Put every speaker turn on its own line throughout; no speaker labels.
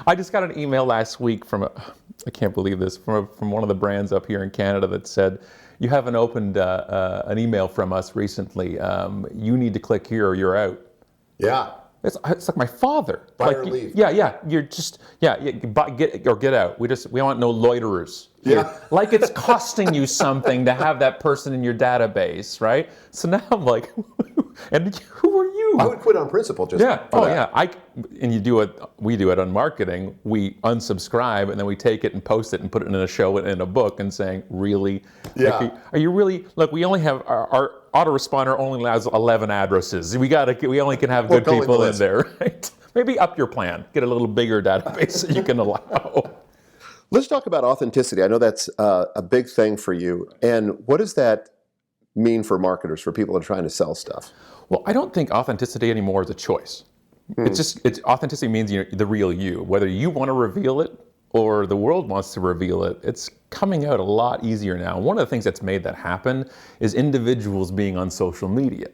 I just got an email last week from I can't believe this, from one of the brands up here in Canada that said, you haven't opened an email from us recently. You need to click here or you're out.
Yeah.
It's like my father.
Buy or leave.
Yeah. You're just get out. We want no loiterers.
Yeah.
Like it's costing you something to have that person in your database, right? So now I'm like, and who are you?
I would quit on principle. Just
Yeah.
for
Oh
that.
yeah. And you do it. We do it on marketing. We unsubscribe and then we take it and post it and put it in a show and in a book and saying, really?
Yeah.
Like, are you really? Look, we only have our autoresponder only allows 11 addresses. We only can have good people in there, right? Maybe up your plan. Get a little bigger database that you can allow.
Let's talk about authenticity. I know that's a big thing for you. And what does that mean for marketers, for people that are trying to sell stuff?
Well, I don't think authenticity anymore is a choice. Authenticity means the real you. Whether you want to reveal it or the world wants to reveal it, it's coming out a lot easier now. One of the things that's made that happen is individuals being on social media.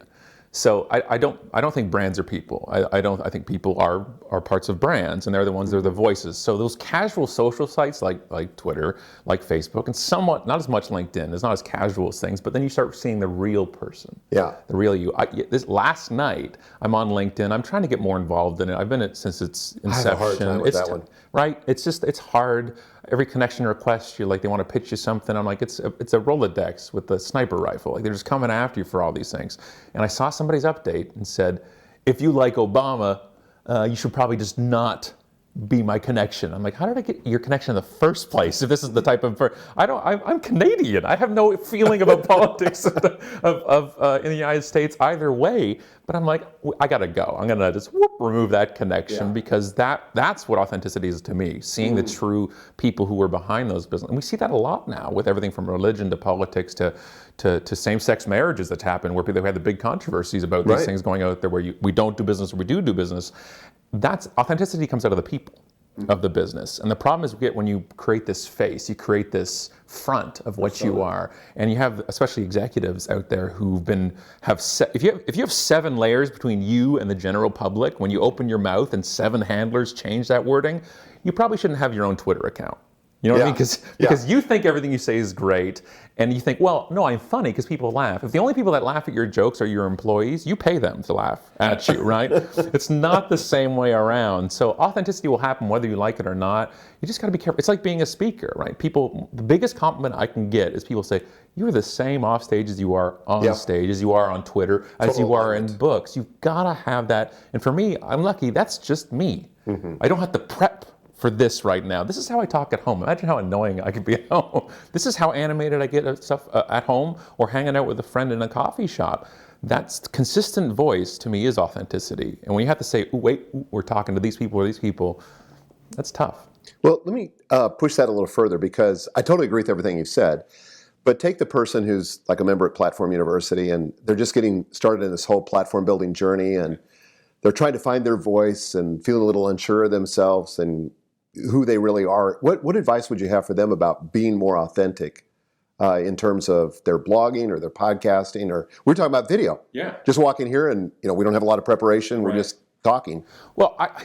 So I don't think brands are people. I think people are parts of brands, and they're the ones that are the voices. So those casual social sites like Twitter, like Facebook, and somewhat not as much LinkedIn. It's not as casual as things, but then you start seeing the real person.
Yeah.
The real you. This last night, I'm on LinkedIn. I'm trying to get more involved in it. I've been in it since its inception.
I have a hard time with that one.
Right? It's hard. Every connection request, they want to pitch you something. I'm like, it's a Rolodex with the sniper rifle. Like they're just coming after you for all these things. And I saw somebody's update and said, if you like Obama, you should probably just not be my connection. I'm like, how did I get your connection in the first place? If this is the type of I'm Canadian. I have no feeling about politics in the United States either way. But I'm like, I gotta go. I'm gonna just remove that connection because that's what authenticity is to me. Seeing the true people who are behind those businesses, and we see that a lot now with everything from religion to politics to same-sex marriages that's happened, where people had the big controversies about these things going out there, where we don't do business or we do business. That's authenticity comes out of the people of the business. And the problem is when you create this face, you create this front of what you are. And you have especially executives out there who've if you have 7 layers between you and the general public, when you open your mouth and 7 handlers change that wording, you probably shouldn't have your own Twitter account. You know what I mean? Because you think everything you say is great, and you think, well, no, I'm funny because people laugh. If the only people that laugh at your jokes are your employees, you pay them to laugh at you, right? It's not the same way around. So authenticity will happen whether you like it or not. You just got to be careful. It's like being a speaker, right? The biggest compliment I can get is people say, you're the same off stage as you are on stage, as you are on Twitter, as you are in books. You've got to have that. And for me, I'm lucky. That's just me. I don't have to prep for this right now. This is how I talk at home. Imagine how annoying I could be at home. This is how animated I get at stuff at home or hanging out with a friend in a coffee shop. That's consistent voice to me is authenticity. And when you have to say, we're talking to these people or these people, that's tough.
Well, let me push that a little further, because I totally agree with everything you've said. But take the person who's like a member at Platform University, and they're just getting started in this whole platform building journey, and they're trying to find their voice and feeling a little unsure of themselves and who they really are. What advice would you have for them about being more authentic in terms of their blogging or their podcasting? Or we're talking about video.
Yeah.
Just walk in here and we don't have a lot of preparation. We're just talking.
Well, I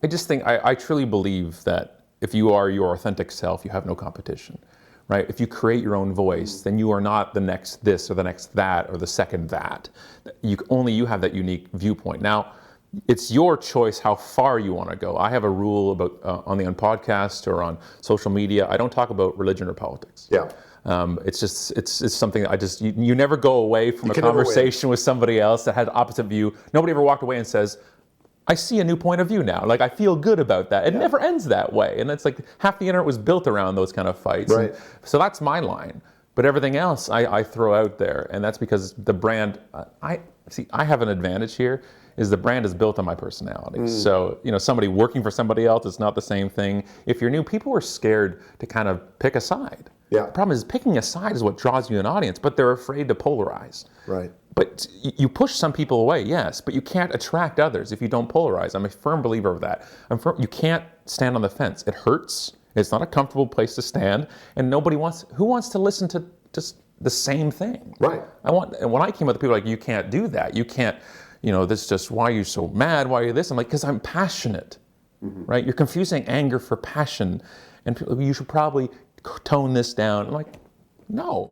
just think I truly believe that if you are your authentic self, you have no competition, right? If you create your own voice, then you are not the next this or the next that or the second that. Only you have that unique viewpoint. Now, it's your choice how far you want to go. I have a rule about on the podcast or on social media. I don't talk about religion or politics.
Yeah.
It's something that you never go away from a conversation with somebody else that had opposite view. Nobody ever walked away and says, I see a new point of view now. Like, I feel good about that. It never ends that way. And it's like half the internet was built around those kind of fights.
Right.
So that's my line. But everything else I throw out there. And that's because the brand, I have an advantage here, is the brand is built on my personality. So, somebody working for somebody else is not the same thing. If you're new, people are scared to kind of pick a side.
Yeah.
The problem is picking a side is what draws you an audience, but they're afraid to polarize.
Right.
But you push some people away, yes, but you can't attract others if you don't polarize. I'm a firm believer of that. You can't stand on the fence. It hurts. It's not a comfortable place to stand, and who wants to listen to just the same thing?
Right.
And when I came up with people like, you can't do that. You can't, this just, why are you so mad? Why are you this? I'm like, because I'm passionate right? You're confusing anger for passion, and you should probably tone this down. I'm like, no.